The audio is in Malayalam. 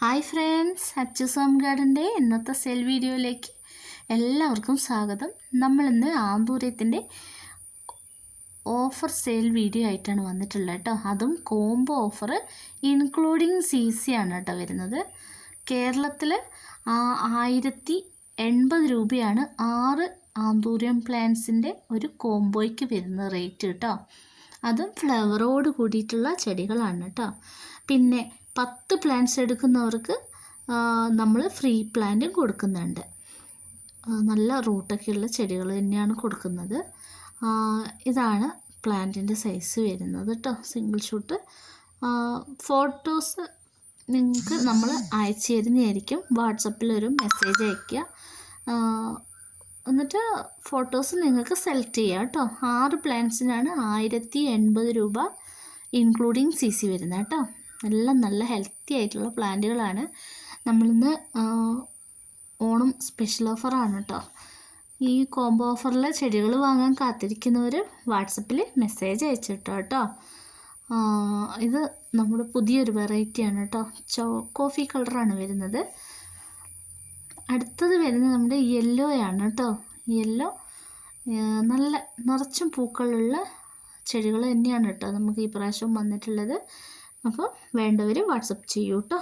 ഹായ് ഫ്രണ്ട്സ്, അച്ചൂസ് ഹോം ഗാർഡൻ്റെ ഇന്നത്തെ സെൽ വീഡിയോയിലേക്ക് എല്ലാവർക്കും സ്വാഗതം. നമ്മളിന്ന് ആന്തൂര്യത്തിൻ്റെ ഓഫർ സെയിൽ വീഡിയോ ആയിട്ടാണ് വന്നിട്ടുള്ളത് കേട്ടോ. അതും കോംബോ ഓഫർ ഇൻക്ലൂഡിങ് CC ആണ് കേട്ടോ വരുന്നത്. കേരളത്തിൽ 1080 രൂപയാണ് 6 ആന്തൂര്യം പ്ലാന്റ്സിൻ്റെ ഒരു കോംബോയ്ക്ക് വരുന്ന റേറ്റ് കേട്ടോ. അതും ഫ്ലവറോട് കൂടിയിട്ടുള്ള ചെടികളാണ് കേട്ടോ. പിന്നെ 10 പ്ലാന്റ്സ് എടുക്കുന്നവർക്ക് നമ്മൾ ഫ്രീ പ്ലാന്റും കൊടുക്കുന്നുണ്ട്. നല്ല റൂട്ടൊക്കെയുള്ള ചെടികൾ തന്നെയാണ് കൊടുക്കുന്നത്. ഇതാണ് പ്ലാന്റിൻ്റെ സൈസ് വരുന്നത് കേട്ടോ. സിംഗിൾ ഷൂട്ട് ഫോട്ടോസ് നിങ്ങൾക്ക് നമ്മൾ അയച്ചു തരുന്നതായിരിക്കും. വാട്സപ്പിൽ ഒരു മെസ്സേജ് അയയ്ക്കുക, എന്നിട്ട് ഫോട്ടോസ് നിങ്ങൾക്ക് സെലക്ട് ചെയ്യാം കേട്ടോ. 6 പ്ലാന്റ്സിനാണ് 1080 രൂപ ഇൻക്ലൂഡിങ് CC വരുന്നത് കേട്ടോ. എല്ലാം നല്ല ഹെൽത്തി ആയിട്ടുള്ള പ്ലാന്റുകളാണ്. നമ്മളിന്ന് ഓണം സ്പെഷ്യൽ ഓഫറാണ് കേട്ടോ. ഈ കോംബോ ഓഫറിൽ ചെടികൾ വാങ്ങാൻ കാത്തിരിക്കുന്നവർ വാട്സപ്പിൽ മെസ്സേജ് അയച്ചിട്ടോ കേട്ടോ. ഇത് നമ്മുടെ പുതിയൊരു വെറൈറ്റിയാണ് കേട്ടോ. കോഫി കളറാണ് വരുന്നത്. അടുത്തത് വരുന്നത് നമ്മുടെ യെല്ലോ ആണ് കേട്ടോ. യെല്ലോ നല്ല നിറച്ചും പൂക്കളുള്ള ചെടികൾ തന്നെയാണ് കേട്ടോ നമുക്ക് ഈ പ്രാവശ്യം വന്നിട്ടുള്ളത്. അപ്പോൾ വേണ്ടവർ വാട്സപ്പ് ചെയ്യൂ കേട്ടോ.